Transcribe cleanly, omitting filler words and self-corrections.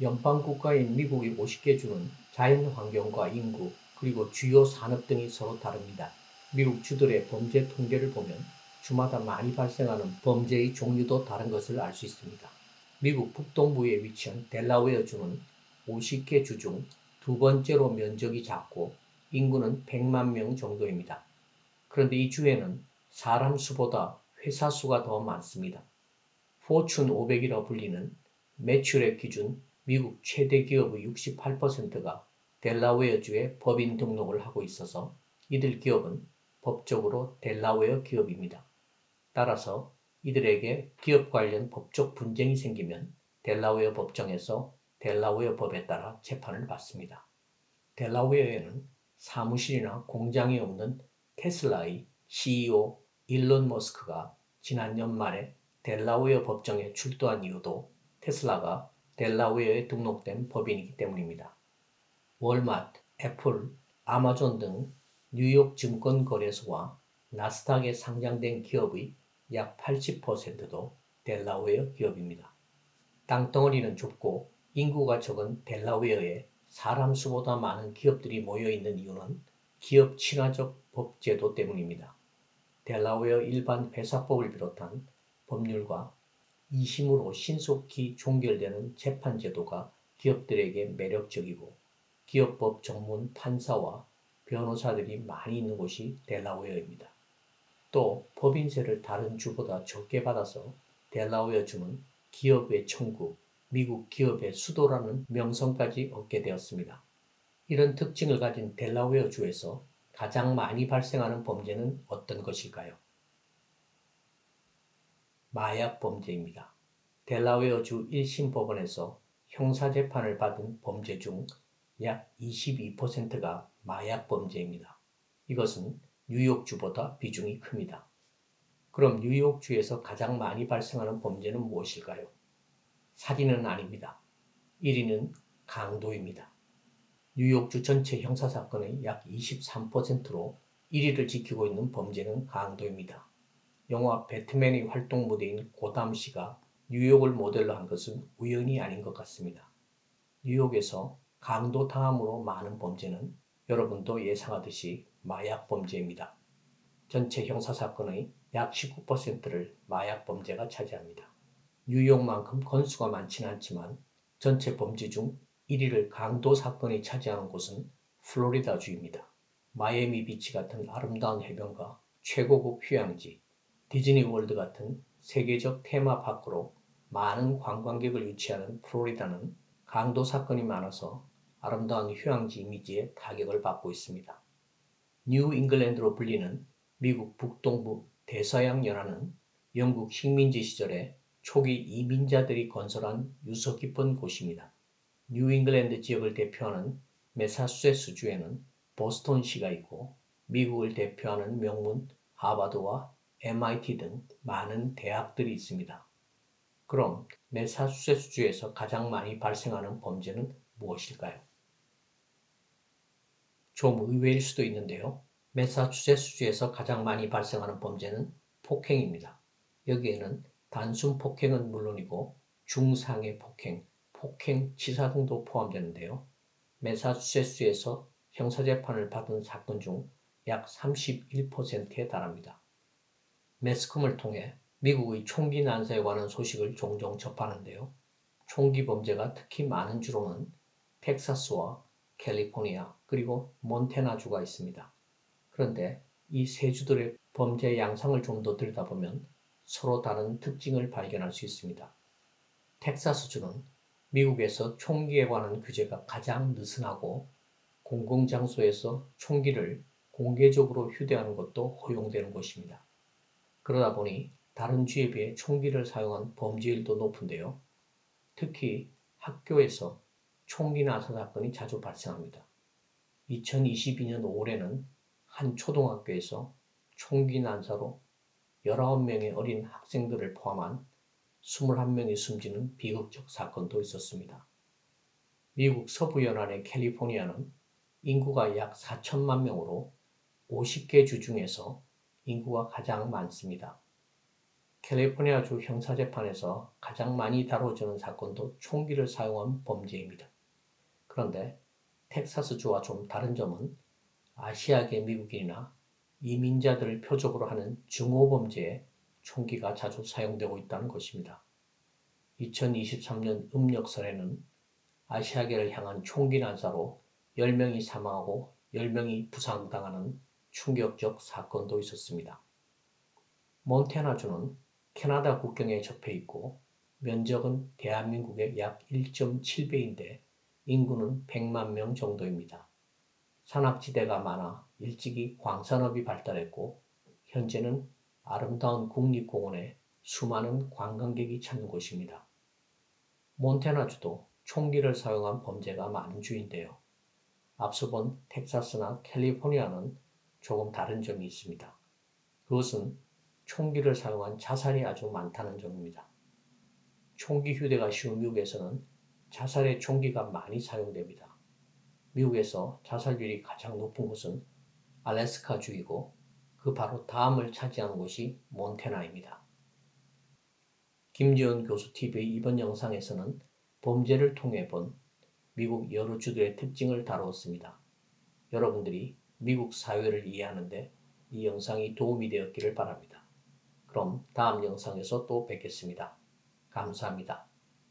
연방국가인 미국의 50개 주는 자연환경과 인구, 그리고 주요 산업 등이 서로 다릅니다. 미국 주들의 범죄 통계를 보면 주마다 많이 발생하는 범죄의 종류도 다른 것을 알 수 있습니다. 미국 북동부에 위치한 델라웨어 주는 50개 주 중 두 번째로 면적이 작고 인구는 100만 명 정도입니다. 그런데 이 주에는 사람 수보다 회사 수가 더 많습니다. 포춘 500이라 불리는 매출액 기준 미국 최대 기업의 68%가 델라웨어주에 법인 등록을 하고 있어서 이들 기업은 법적으로 델라웨어 기업입니다. 따라서 이들에게 기업 관련 법적 분쟁이 생기면 델라웨어 법정에서 델라웨어 법에 따라 재판을 받습니다. 델라웨어에는 사무실이나 공장이 없는 테슬라의 CEO 일론 머스크가 지난 연말에 델라웨어 법정에 출두한 이유도 테슬라가 델라웨어에 등록된 법인이기 때문입니다. 월마트, 애플, 아마존 등 뉴욕 증권거래소와 나스닥에 상장된 기업의 약 80%도 델라웨어 기업입니다. 땅덩어리는 좁고 인구가 적은 델라웨어에 사람 수보다 많은 기업들이 모여 있는 이유는 기업 친화적 법 제도 때문입니다. 델라웨어 일반 회사법을 비롯한 법률과 2심으로 신속히 종결되는 재판 제도가 기업들에게 매력적이고 기업법 전문 판사와 변호사들이 많이 있는 곳이 델라웨어입니다. 또 법인세를 다른 주보다 적게 받아서 델라웨어 주는 기업의 천국, 미국 기업의 수도라는 명성까지 얻게 되었습니다. 이런 특징을 가진 델라웨어 주에서 가장 많이 발생하는 범죄는 어떤 것일까요? 마약 범죄입니다. 델라웨어 주 1심 법원에서 형사재판을 받은 범죄 중 약 22%가 마약 범죄입니다. 이것은 뉴욕주보다 비중이 큽니다. 그럼 뉴욕주에서 가장 많이 발생하는 범죄는 무엇일까요? 살인은 아닙니다. 1위는 강도입니다. 뉴욕주 전체 형사사건의 약 23%로 1위를 지키고 있는 범죄는 강도입니다. 영화 배트맨의 활동 무대인 고담시가 뉴욕을 모델로 한 것은 우연이 아닌 것 같습니다. 뉴욕에서 강도 다음으로 많은 범죄는 여러분도 예상하듯이 마약 범죄입니다. 전체 형사사건의 약 19%를 마약 범죄가 차지합니다. 뉴욕만큼 건수가 많지는 않지만 전체 범죄 중 1위를 강도 사건이 차지하는 곳은 플로리다주입니다. 마이애미 비치 같은 아름다운 해변과 최고급 휴양지, 디즈니월드 같은 세계적 테마파크로 많은 관광객을 유치하는 플로리다는 강도 사건이 많아서 아름다운 휴양지 이미지에 타격을 받고 있습니다. 뉴 잉글랜드로 불리는 미국 북동부 대서양 연안은 영국 식민지 시절에 초기 이민자들이 건설한 유서 깊은 곳입니다. 뉴 잉글랜드 지역을 대표하는 매사추세츠주에는 보스턴시가 있고 미국을 대표하는 명문 하버드와 MIT 등 많은 대학들이 있습니다. 그럼 매사추세츠주에서 가장 많이 발생하는 범죄는 무엇일까요? 좀 의외일 수도 있는데요. 매사추세츠주에서 가장 많이 발생하는 범죄는 폭행입니다. 여기에는 단순 폭행은 물론이고 중상해 폭행, 폭행 치사 등도 포함되는데요. 매사추세츠주에서 형사재판을 받은 사건 중 약 31%에 달합니다. 매스컴을 통해 미국의 총기 난사에 관한 소식을 종종 접하는데요. 총기 범죄가 특히 많은 주로는 텍사스와 캘리포니아 그리고 몬태나주가 있습니다. 그런데 이 세 주들의 범죄 양상을 좀 더 들여다보면 서로 다른 특징을 발견할 수 있습니다. 텍사스주는 미국에서 총기에 관한 규제가 가장 느슨하고 공공장소에서 총기를 공개적으로 휴대하는 것도 허용되는 곳입니다. 그러다 보니 다른 주에 비해 총기를 사용한 범죄율도 높은데요. 특히 학교에서 총기 난사 사건이 자주 발생합니다. 2022년 올해는 한 초등학교에서 총기 난사로 19명의 어린 학생들을 포함한 21명이 숨지는 비극적 사건도 있었습니다. 미국 서부 연안의 캘리포니아는 인구가 약 4천만 명으로 50개 주 중에서 인구가 가장 많습니다. 캘리포니아주 형사재판에서 가장 많이 다뤄지는 사건도 총기를 사용한 범죄입니다. 그런데 텍사스주와 좀 다른 점은 아시아계 미국인이나 이민자들을 표적으로 하는 증오범죄에 총기가 자주 사용되고 있다는 것입니다. 2023년 음력설에는 아시아계를 향한 총기 난사로 10명이 사망하고 10명이 부상당하는 충격적 사건도 있었습니다. 몬태나주는 캐나다 국경에 접해 있고 면적은 대한민국의 약 1.7배인데 인구는 100만 명 정도입니다. 산악지대가 많아 일찍이 광산업이 발달했고 현재는 아름다운 국립공원에 수많은 관광객이 찾는 곳입니다. 몬태나주도 총기를 사용한 범죄가 많은 주인데요. 앞서 본 텍사스나 캘리포니아는 조금 다른 점이 있습니다. 그것은 총기를 사용한 자살이 아주 많다는 점입니다. 총기 휴대가 쉬운 미국에서는 자살에 총기가 많이 사용됩니다. 미국에서 자살률이 가장 높은 곳은 알래스카주이고 그 바로 다음을 차지하는 곳이 몬태나입니다. 김지원 교수 TV의 이번 영상에서는 범죄를 통해 본 미국 여러 주들의 특징을 다루었습니다. 여러분들이 미국 사회를 이해하는 데 이 영상이 도움이 되었기를 바랍니다. 그럼 다음 영상에서 또 뵙겠습니다. 감사합니다.